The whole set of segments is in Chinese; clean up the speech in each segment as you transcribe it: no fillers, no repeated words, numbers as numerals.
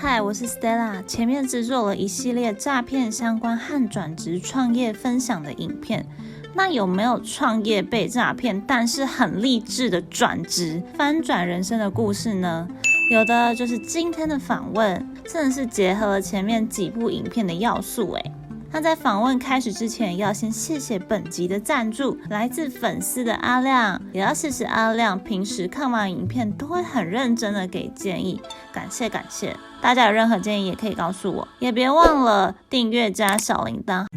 嗨，我是 Stella。前面制作了一系列诈骗相关和转职创业分享的影片，那有没有创业被诈骗但是很励志的转职翻转人生的故事呢？有的，就是今天的访问，真的是结合了前面几部影片的要素诶。那在访问开始之前，要先谢谢本集的赞助，来自粉丝的阿亮，也要谢谢阿亮，平时看完影片都会很认真的给建议，感谢感谢。大家有任何建议也可以告诉我，也别忘了订阅加小铃铛。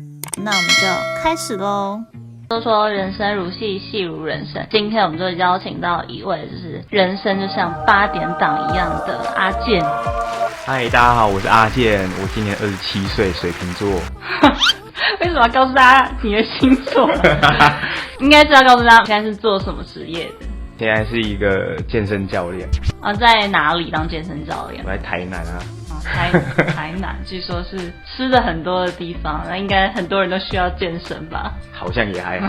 那我们就开始咯。都说人生如戏，戏如人生。今天我们就邀请到一位，就是人生就像8点档一样的阿健。嗨，大家好，我是阿健，我今年27岁，水瓶座。为什么要告诉大家你的星座？应该是要告诉大家现在是做什么职业的。现在是一个健身教练。在哪里当健身教练？我在台南啊。台南据说是吃的很多的地方，那应该很多人都需要健身吧？好像也还好。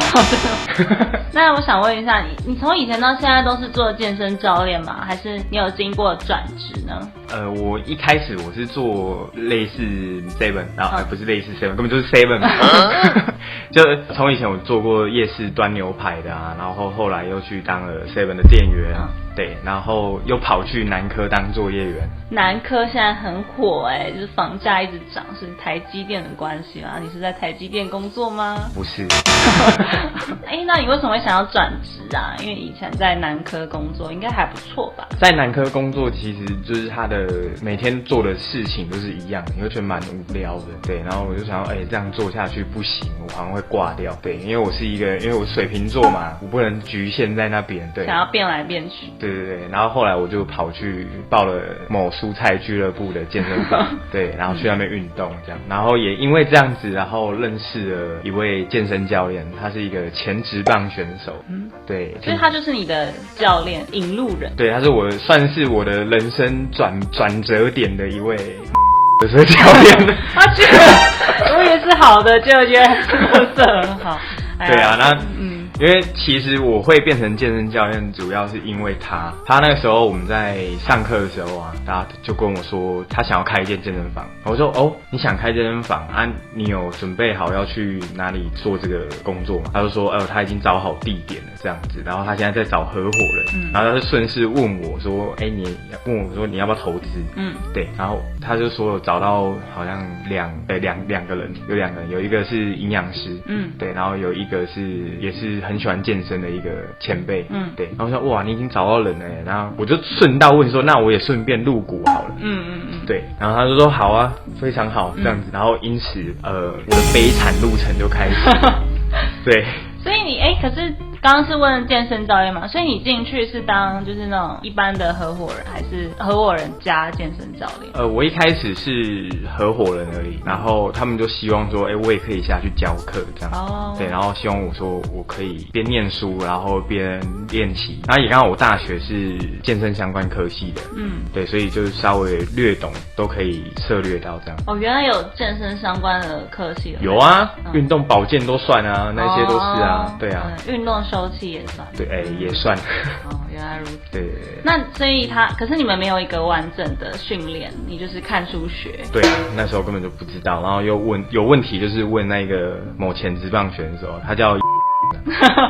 那我想问一下你从以前到现在都是做健身教练吗？还是你有经过转职呢？我一开始我是做类似 Seven， 不是类似 Seven， 根本就是 Seven 嘛。就从以前我做过夜市端牛排的啊，然后后来又去当了 Seven 的店员啊。对，然后又跑去南科当作业员。南科现在很火就是房价一直涨，是台积电的关系吗？你是在台积电工作吗？不是。那你为什么会想要转职啊？因为以前在南科工作应该还不错吧？在南科工作其实就是他的每天做的事情都是一样，你会觉得蛮无聊的。对，然后我就想要这样做下去不行，我好像会挂掉。对，因为我水瓶座嘛，我不能局限在那边。对，想要变来变去。对，然后后来我就跑去报了某蔬菜俱乐部的健身房，对，然后去那边运动这样，然后也因为这样子，然后认识了一位健身教练，他是一个前职棒选手，对，所以他就是你的教练，引路人。对，他是算是我的人生转折点的一位教练。他觉得我也是好的，就觉得不是很好。对啊，因为其实我会变成健身教练，主要是因为他那个时候我们在上课的时候啊，他就跟我说他想要开一间健身房。我说你想开健身房啊？你有准备好要去哪里做这个工作吗？他就说他已经找好地点了这样子，然后他现在在找合伙人，然后他就顺势问我说你问我说你要不要投资？对，然后他就说找到好像两个人，有2个人，有一个是营养师，对，然后有一个也是很喜欢健身的一个前辈，对，然后我说哇，你已经找到人了耶，然后我就顺道问说，那我也顺便入股好了，对，然后他就说好啊，非常好这样子，然后因此我的悲惨路程就开始了，对，所以你可是刚刚是问健身教练嘛，所以你进去是当就是那种一般的合伙人，还是合伙人加健身教练？我一开始是合伙人而已，然后他们就希望说，我也可以下去教课这样，对，然后希望我说我可以边念书，然后边练习，然后也刚好我大学是健身相关科系的，对，所以就是稍微略懂都可以涉略到这样。原来有健身相关的科系有啊，运动保健都算啊，那些都是啊，对啊，运动休憩也算，对，也算。原来如此。对。那所以可是你们没有一个完整的训练，你就是看书学。对啊，那时候根本就不知道，然后又有问题，就是问那个某前职棒选手，他叫。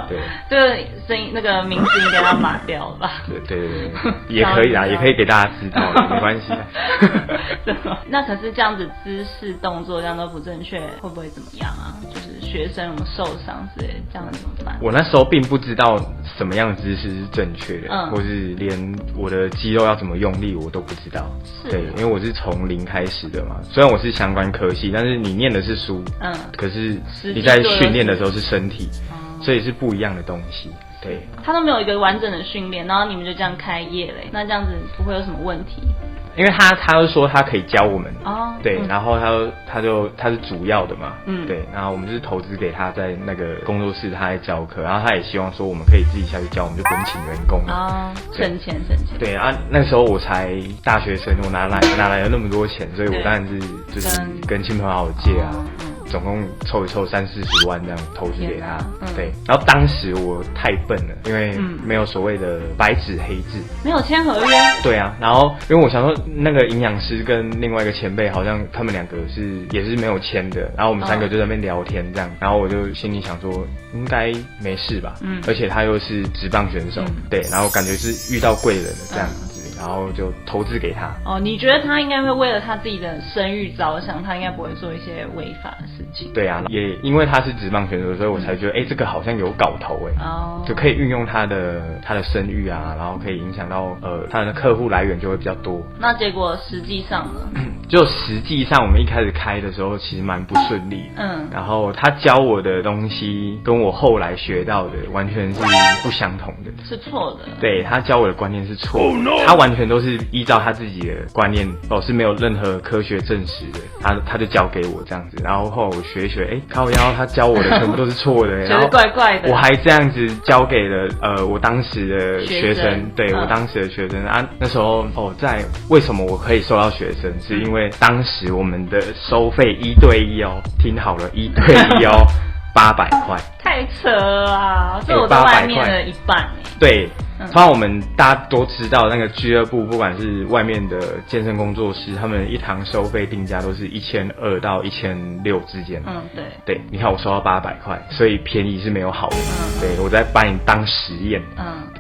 对，这个声音那个名字应该要码掉了吧？对，也可以啦，也可以给大家知道，没关系。那可是这样子姿势动作这样都不正确，会不会怎么样啊？就是学生有没有受伤之类的，这样怎么办？我那时候并不知道什么样的姿势是正确的，或是连我的肌肉要怎么用力我都不知道。对，因为我是从零开始的嘛。虽然我是相关科系，但是你念的是书，可是你在训练的时候是身体。所以是不一样的东西，对。他都没有一个完整的训练，然后你们就这样开业嘞，那这样子不会有什么问题？因为他就说他可以教我们，对，然后他是主要的嘛，对，然后我们就是投资给他在那个工作室，他在教课，然后他也希望说我们可以自己下去教，我们就不用请员工了，省钱。对啊，那时候我才大学生，我哪来了那么多钱，所以我当然是就是跟亲朋好友借啊。总共凑一凑30-40万这样投资给他。对，然后当时我太笨了，因为没有所谓的白纸黑字，没有签合约。对啊，然后因为我想说那个营养师跟另外一个前辈好像他们2个也是没有签的，然后我们3个就在那边聊天这样，然后我就心里想说应该没事吧，而且他又是职棒选手，对，然后感觉是遇到贵人了这样子。然后就投资给他。哦，你觉得他应该会为了他自己的声誉着想，他应该不会做一些违法的事情。对啊，也因为他是职棒选手，所以我才觉得，这个好像有搞头就可以运用他的声誉啊，然后可以影响到他的客户来源就会比较多。那结果实际上呢？就实际上我们一开始开的时候其实蛮不顺利，然后他教我的东西跟我后来学到的完全是不相同的，是错的。对，他教我的观念是错的，他完全都是依照他自己的观念，是没有任何科学证实的，他就教给我这样子，然后后来我学一学，靠腰他教我的全部都是错的，然后怪怪的，我还这样子教给了我当时的学生，对我当时的学生啊，那时候在为什么我可以收到学生，是因为当时我们的收费1对1听好了1对1 800块，太扯了啊！这我在外面的一半对。通常我们大家都知道，那个俱乐部不管是外面的健身工作室，他们一堂收费定价都是1200到1600之间。对，你看我收到800块，所以便宜是没有好的。对，我在把你当实验。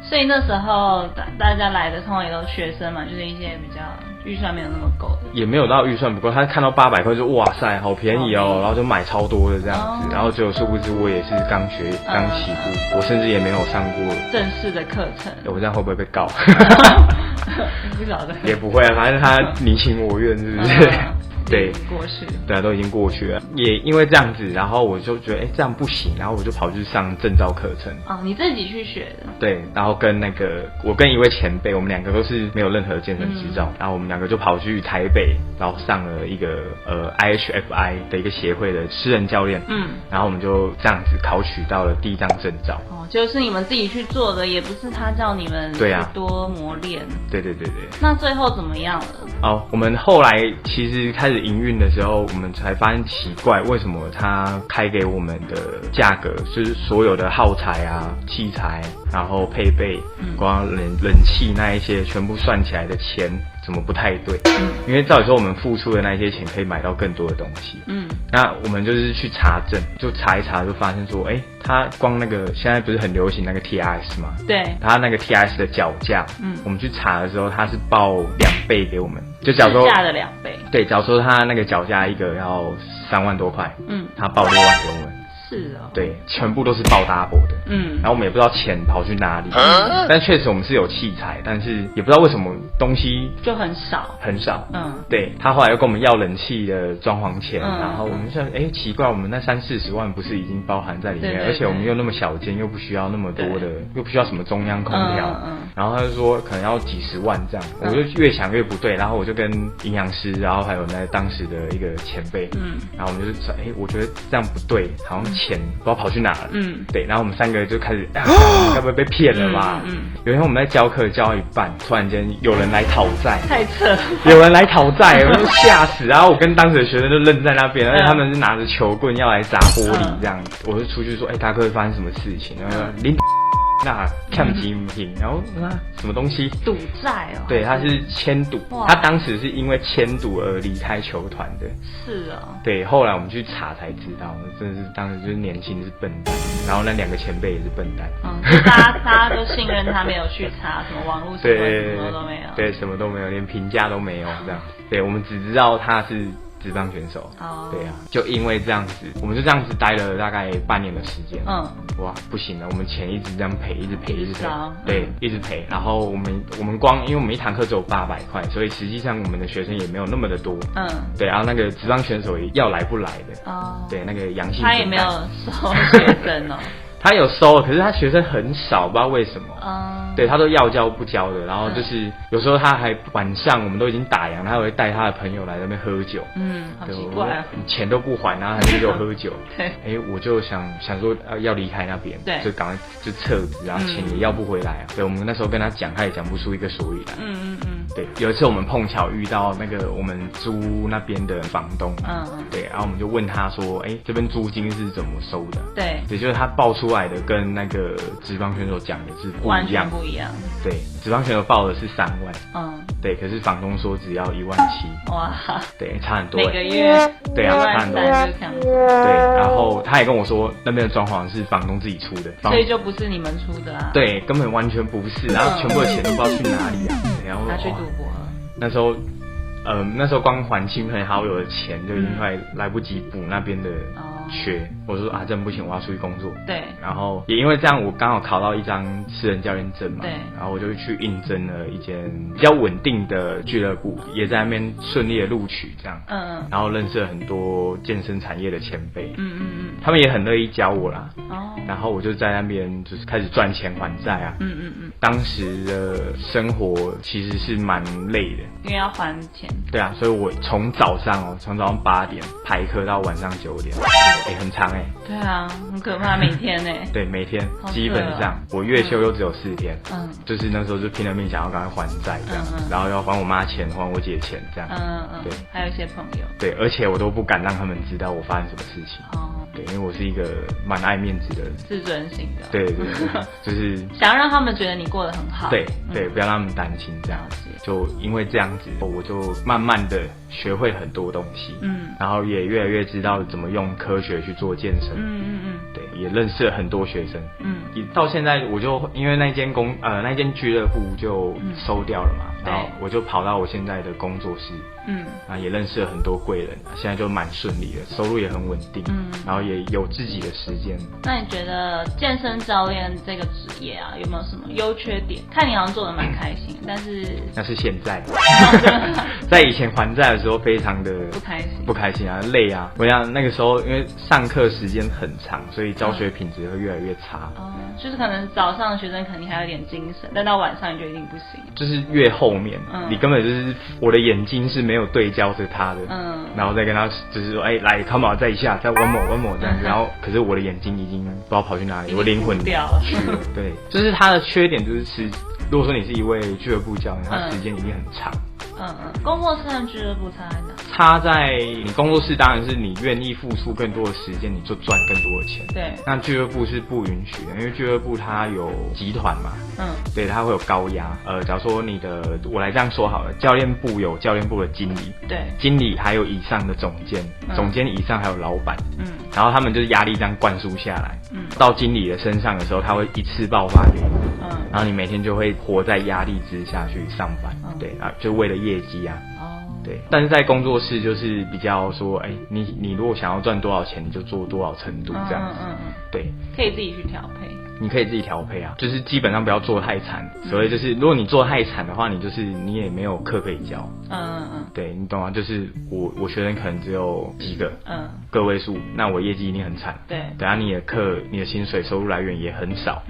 所以那时候大家来的通常也都是学生嘛，就是一些比较预算没有那么够的，也没有到预算不够，他看到800块就哇塞，好便宜然后就买超多的这样子，然后结果殊不知我也是刚起步，我甚至也没有上过正式的课程。我这样会不会被告？不晓得，也不会啊，反正他你情我愿，是不是？对，过去，对啊，都已经过去了。也因为这样子，然后我就觉得，这样不行，然后我就跑去上证照课程。你自己去学的？对，然后我跟一位前辈，我们2个都是没有任何健身执照，然后我们2个就跑去台北，然后上了一个IHFI 的一个协会的私人教练。然后我们就这样子考取到了第1张证照。就是你们自己去做的，也不是他叫你们多磨练。对。那最后怎么样了？我们后来其实开始营运的时候，我们才发现奇怪，为什么他开给我们的价格，就是所有的耗材啊、器材，然后配备，光冷气那一些，全部算起来的钱怎么不太对？因为照理说我们付出的那些钱可以买到更多的东西。那我们就是去查证，就查一查，就发现说，他光那个现在不是很流行那个 TRS 吗？对，他那个 TRS 的脚架，我们去查的时候，他是报2倍给我们，就假如说市价的2倍。对，假如说他那个脚架一个要3万多块，他报6万给我们。是哦，对，全部都是报 double 的，然后我们也不知道钱跑去哪里，但确实我们是有器材，但是也不知道为什么东西就很少，对，他后来又跟我们要冷气的装潢钱，然后我们想，奇怪，我们那30-40万不是已经包含在里面，而且我们又那么小间，又不需要那么多的，又不需要什么中央空调，然后他就说可能要几十万这样，我就越想越不对，然后我就跟营养师，然后还有那当时的一个前辈，然后我们就是说，我觉得这样不对，好像钱不知道跑去哪了，对，然后我们3个就开始，该不会被骗了吧？有一天我们在教课教一半，突然间有人来讨债，太扯了，有人来讨债，我就吓死，然后我跟当时的学生就愣在那边，而且他们是拿着球棍要来砸玻璃这样，我就出去说，大哥发生什么事情？然后说那看不起品，然后什么东西赌债哦？对，他是签赌，他当时是因为签赌而离开球团的。是啊。对，后来我们去查才知道，真的是当时就是年轻是笨蛋，然后那2个前辈也是笨蛋。大家都信任他，没有去查什么网络新闻，什么都没有。对，什么都没有，连评价都没有这样。对，我们只知道他是职棒选手，对啊，就因为这样子，我们就这样子待了大概半年的时间，哇，不行了，我们钱一直这样赔，一直赔，对，一直赔，然后我们光，因为我们一堂课只有800块，所以实际上我们的学生也没有那么的多，对，然后那个职棒选手也要来不来的，对，那个阳性，他也没有收学生哦。他有收，可是他学生很少，不知道为什么。对，他都要教不教的，然后就是有时候他还晚上我们都已经打烊，他会带他的朋友来那边喝酒。好奇怪啊，钱都不还，然后还是给我喝酒。对，我就想说要离开那边，对，就赶快就撤职，然后钱也要不回来啊。对，我们那时候跟他讲，他也讲不出一个所以然。对，有一次我们碰巧遇到那个我们租那边的房东，对，然后我们就问他说，这边租金是怎么收的？对，也就是他报出来的跟那个职棒选手讲的是不一样，完全不一样。对，职棒选手报的是3万，对，可是房东说只要17000，哇，对，差很多，每个月，对啊，差很多，对，然后他也跟我说那边的装潢是房东自己出的，所以就不是你们出的啊？对，根本完全不是，然后全部的钱都不知道去哪里啊，然后他去赌博了，那时候光还亲朋好友的钱就已经快来不及补那边的缺，我说啊，真不行，我要出去工作。对，然后也因为这样，我刚好考到一张私人教练证嘛，对，然后我就去应征了一间比较稳定的俱乐部，也在那边顺利的录取这样，然后认识了很多健身产业的前辈，他们也很乐意教我啦，然后我就在那边就是开始赚钱还债啊，当时的生活其实是蛮累的，因为要还钱。对啊，所以我从早上8点排课到晚上9点，很长对啊，很可怕，每天对，每天基本上我月休又只有4天，就是那时候就拼了命想要赶快还债这样，然后要还我妈钱，还我姐钱这样，对，还有一些朋友，对，而且我都不敢让他们知道我发生什么事情，对，因为我是一个蛮爱面子的人，自尊型的，对，就是想要让他们觉得你过得很好，对，不要让他们担心这样子，就因为这样子，我就慢慢的学会很多东西，然后也越来越知道怎么用科学去做健身，对，也认识了很多学生，也到现在我就因为那间俱乐部就收掉了嘛，然后我就跑到我现在的工作室，也认识了很多贵人，现在就蛮顺利的，收入也很稳定，然后也有自己的时间。那你觉得健身教练这个职业啊，有没有什么优缺点？看你好像做得蛮开心，但是那是现在，在以前还债的时候非常的不开心啊，累啊。我想那个时候因为上课时间很长，所以教学品质会越来越差。就是可能早上的学生肯定还有点精神，但到晚上你就一定不行。就是越后面，你根本就是我的眼睛是没有对焦着他的，然后再跟他就是说，来 come on 再一下，再 one more 这样子，然后可是我的眼睛已经不知道跑去哪里，我灵魂掉了。对，就是他的缺点就是如果说你是一位俱乐部教练，他时间一定很长。工作室和俱乐部差在哪？差在你工作室当然是你愿意付出更多的时间，你就赚更多的钱。对，那俱乐部是不允许的，因为俱乐部它有集团嘛，对，它会有高压。假如说我来这样说好了，教练部有教练部的经理，对，经理还有以上的总监，总监以上还有老板，然后他们就是压力这样灌输下来，到经理的身上的时候，他会一次爆发给你，然后你每天就会活在压力之下去上班，对啊，就为了业绩啊。对，但是在工作室就是比较说，你如果想要赚多少钱，你就做多少程度这样子，对，可以自己去调配。你可以自己调配啊，就是基本上不要做太惨。所以就是如果你做太惨的话，你也没有课可以教。对，你懂吗？就是我学生可能只有几个，个位数，那我业绩一定很惨。对，等下你的课、你的薪水收入来源也很少。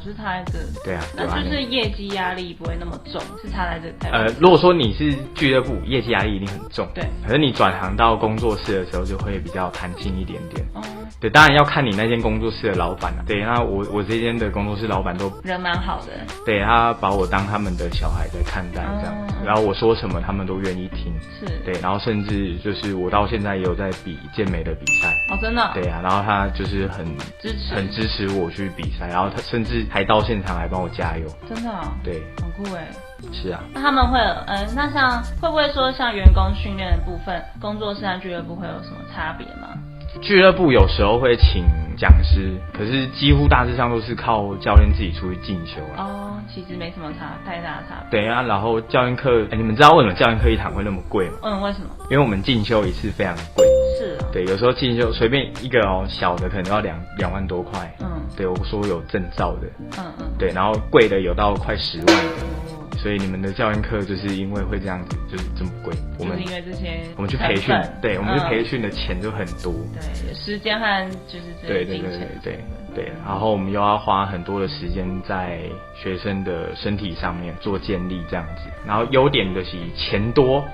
就是差在这。对啊，那就是业绩压力不会那么重，是差在这。如果说你是俱乐部，业绩压力一定很重。对。可是你转行到工作室的时候，就会比较弹性一点点。对，当然要看你那间工作室的老板啊。对，那我这间的工作室老板都人蛮好的。对，他把我当他们的小孩在看待这样子，然后我说什么他们都愿意听。是。对，然后甚至就是我到现在也有在比健美的比赛。真的。对啊，然后他就是很支持我去比赛，然后他甚至还到现场来帮我加油。真的。对，很酷哎。是啊。那他们会那像会不会说像员工训练的部分，工作室和俱乐部会有什么差别吗？俱乐部有时候会请讲师，可是几乎大致上都是靠教练自己出去进修啦。其实没什么太大的差别。对啊，然后教练课，你们知道为什么教练课一堂会那么贵吗？为什么？因为我们进修一次非常贵。是啊。对，有时候进修随便一个小的可能都要2万多块。对，我说有证照的。对，然后贵的有到快10万的。所以你们的教练课就是因为会这样子，就是这么贵。就是因为为这些我们去培训，对，我们去培训的钱就很多，对，时间和就是这些金钱，对，然后我们又要花很多的时间在学生的身体上面做建立这样子，然后优点就是钱多，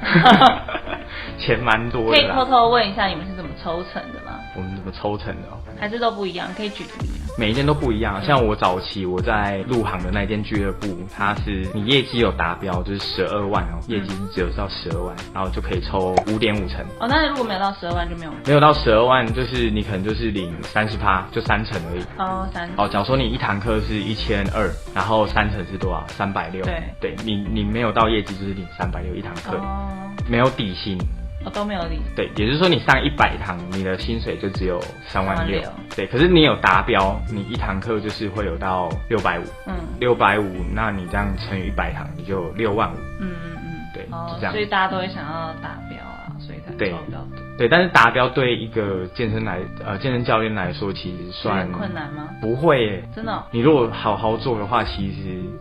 钱蛮多的。可以偷偷问一下你们是怎么抽成的吗？我们怎么抽成的？还是都不一样？可以举个例子。每一间都不一样，像我早期我在入行的那间俱乐部，它是你业绩有达标，就是12万哦，业绩只有到12万，然后就可以抽5.5%。哦，那如果没有到12万就没有？没有到12万，就是你可能就是领30%，就3成而已。哦，3成。哦，假如说你一堂课是1200，然后3成是多少？360。对，你没有到业绩就是领360一堂课，没有底薪。都没有底薪。对，也就是说你上100堂，你的薪水就只有36000。对，可是你有达标，你一堂课就是会有到650。650，那你这样乘以100堂，你就6万5。对，就这样。所以大家都会想要达标啊，所以才抽比较多。对，但是达标对一个健身教练来说，其实算困难吗？不会耶，真的哦。你如果好好做的话，其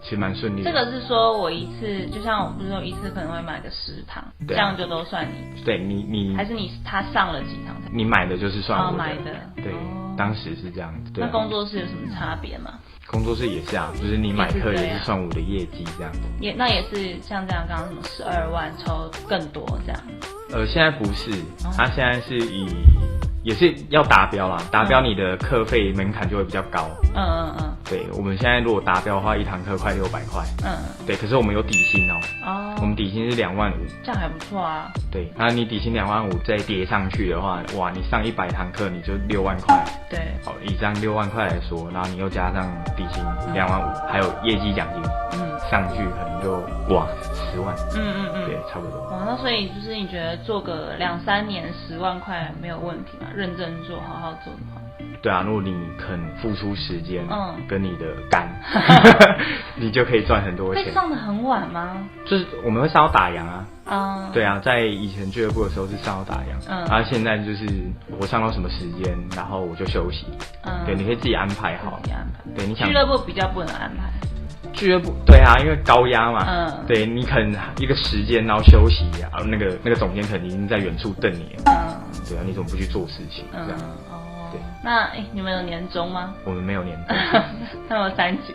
实蛮顺利的。这个是说我一次，就像我不是说一次可能会买个10堂，这样就都算你。对你还是他上了几堂才？你买的就是算我的。买的。对，当时是这样子。那工作室有什么差别吗？工作室也是啊，就是你买课也是算我的业绩这样子。那也是像这样，刚刚什么12万抽更多这样。现在不是，他现在是也是要达标啦，达标你的课费门槛就会比较高。对，我们现在如果达标的话，一堂课快600块。对，可是我们有底薪哦。我们底薪是2万5。这样还不错啊。对，那你底薪2万5再叠上去的话，哇，你上100堂课你就6万块。对。好，以这样6万块来说，然后你又加上底薪2万5，还有业绩奖金。上去可能就哇10万。对，差不多。那所以就是你觉得做个2-3年10万块没有问题吗？认真做，好好做的话。对啊，如果你肯付出时间，跟你的肝，你就可以赚很多钱。会上得很晚吗？就是我们会上到打烊啊。对啊，在以前俱乐部的时候是上到打烊，然后现在就是我上到什么时间，然后我就休息。对，你可以自己安排好。自己安排。对，你想俱乐部比较不能安排。俱乐部对啊，因为高压嘛。对，你可能一个时间然后休息啊，那个总监可能已经在远处瞪你了。对啊，你怎么不去做事情？这样。对。那你们有年终吗？我们没有年终。他们有3节。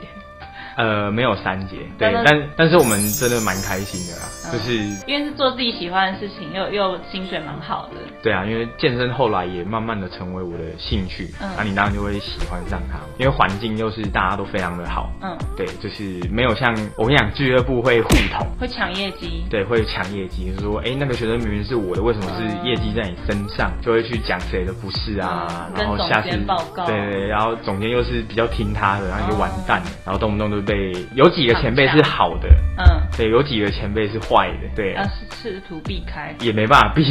没有3节，对，但是我们真的蛮开心的啦，就是因为是做自己喜欢的事情，又薪水蛮好的。对啊，因为健身后来也慢慢的成为我的兴趣，那你当然就会喜欢上它，因为环境又是大家都非常的好。对，就是没有像我跟你讲，俱乐部会互捅，会抢业绩。对，会抢业绩，就是说那个学生明明是我的，为什么是业绩在你身上？就会去讲谁的不是啊，然后下次跟总监报告。对，然后总监又是比较听他的，然后你就完蛋了，然后动不动就被有几个前辈是好的，对，有几个前辈是坏的，对，要试图避开，也没办法避，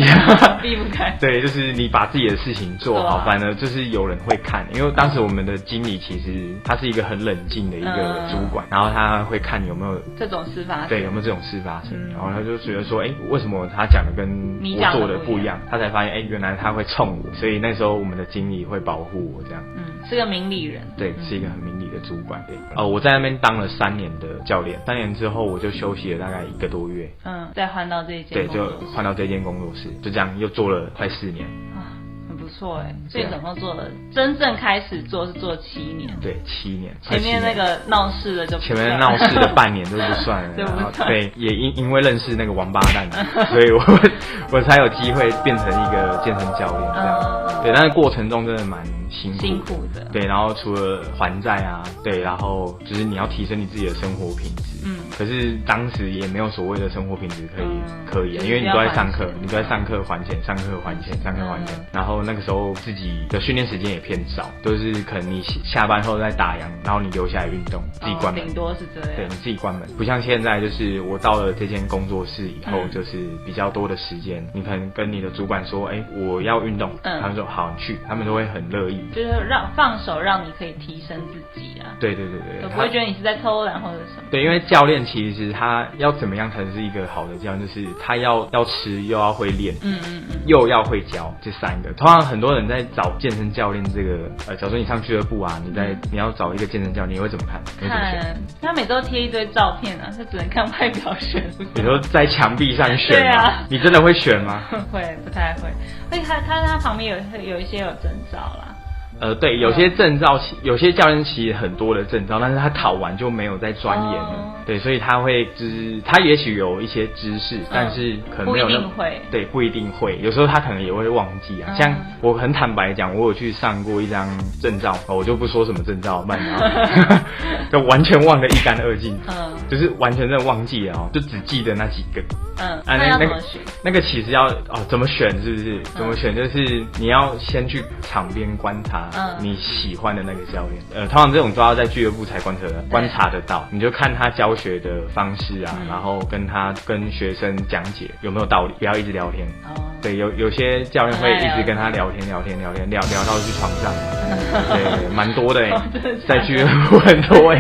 避不开。对，就是你把自己的事情做好，反而就是有人会看，因为当时我们的经理其实他是一个很冷静的一个主管，然后他会看有没有这种事发生，对，有没有这种事发生，然后他就觉得说，为什么他讲的跟我做的不一样？他才发现，原来他会冲我，所以那时候我们的经理会保护我，这样，是个明理人，对，是一个很明理的主管，对，我在那边当了3年的教练，3年之后我就休息了大概1个多月，再换到这一间，对，就换到这间工作室，就这样又做了快4年。不错所以总共做了，真正开始做是做7年。对，7年。前面那个闹事的就不算，前面闹事的半年都不算了。对，也因为认识那个王八蛋，所以我才有机会变成一个健身教练这样。对，但是过程中真的蛮辛苦的。对，然后除了还债啊，对，然后就是你要提升你自己的生活品质。可是当时也没有所谓的生活品质可以，因为你都在上课，还钱，上课还钱，上课还钱，然后那个时候自己的训练时间也偏少，都是可能你下班后再打烊，然后你留下来运动，自己关门，顶多是这样。对，你自己关门，不像现在，就是我到了这间工作室以后，就是比较多的时间，你可能跟你的主管说，我要运动，他们说好，你去，他们都会很乐意，就是放手让你可以提升自己啊。对，都不会觉得你是在偷懒或者什么。对，因为教练其实他要怎么样才是一个好的教练，就是他要吃又要会练，又要会教，这3个。通常很多人在找健身教练这个，假如说你上俱乐部啊，你要找一个健身教练，你会怎么看？看他每周贴一堆照片啊，他只能看外表选。你说在墙壁上选吗？对啊，你真的会选吗？会，不太会。而且他旁边有一些有证照啦。对，有些证照，有些教练其实很多的证照，但是他考完就没有再钻研了。对，所以他会他也许有一些知识，但是可能没有不一定会。对，不一定会。有时候他可能也会忘记啊。像我很坦白讲，我有去上过一张证照，我就不说什么证照，慢点就完全忘得一干二净。就是完全真的忘记了哦，就只记得那几个。那要怎么选？那个其实要怎么选是不是？怎么选就是你要先去场边观察你喜欢的那个教练。通常这种都要在俱乐部才观察得到，你就看他教学的方式啊，然后跟学生讲解有没有道理，不要一直聊天。对，有些教练会一直跟他聊天，聊到去床上。对，蛮多的在俱乐部很多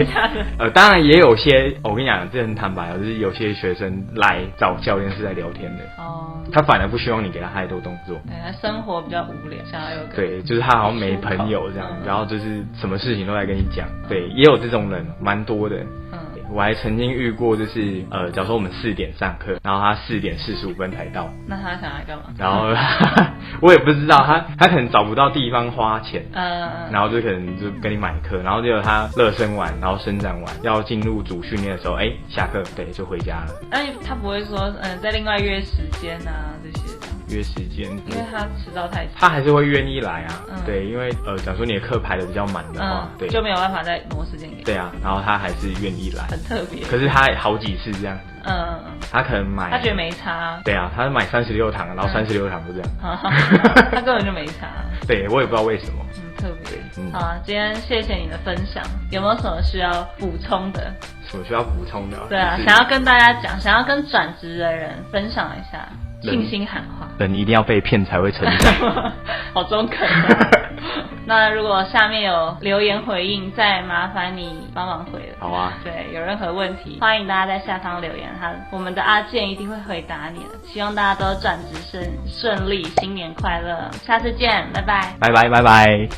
当然也有些，我跟你讲，这很坦白，就是有些学生来找教练是在聊天的。他反而不希望你给他太多动作。对，他生活比较无聊，想要有个对，就是他好像没朋友这样，然后就是什么事情都来跟你讲。对，也有这种人，蛮多的。我还曾经遇过，就是假如说我们4点上课，然后他4点45分才到。那他想来干嘛？然后我也不知道，他可能找不到地方花钱，然后就可能就跟你买课，然后结果他热身完，然后伸展完，要进入主训练的时候，下课，对，就回家了。那他不会说再另外约时间啊这些的？约时间，因为他迟到太迟，他还是会愿意来啊。对，因为假如说你的课排的比较满的话，对，就没有办法再挪时间给。对啊，然后他还是愿意来，很特别。可是他好几次这样子，他可能买，他觉得没差。对啊，他买36堂，然后36堂都这样，他根本就没差。对，我也不知道为什么，特别。好啊，今天谢谢你的分享，有没有什么需要补充的？什么需要补充的？对啊，想要跟大家讲，想要跟转职的人分享一下。信心喊话，人一定要被骗才会成长。好中肯。那如果下面有留言回应，再麻烦你帮忙回了。好啊。对，有任何问题，欢迎大家在下方留言，我们的阿健一定会回答你的。希望大家都转职顺利，新年快乐，下次见，拜拜。拜拜。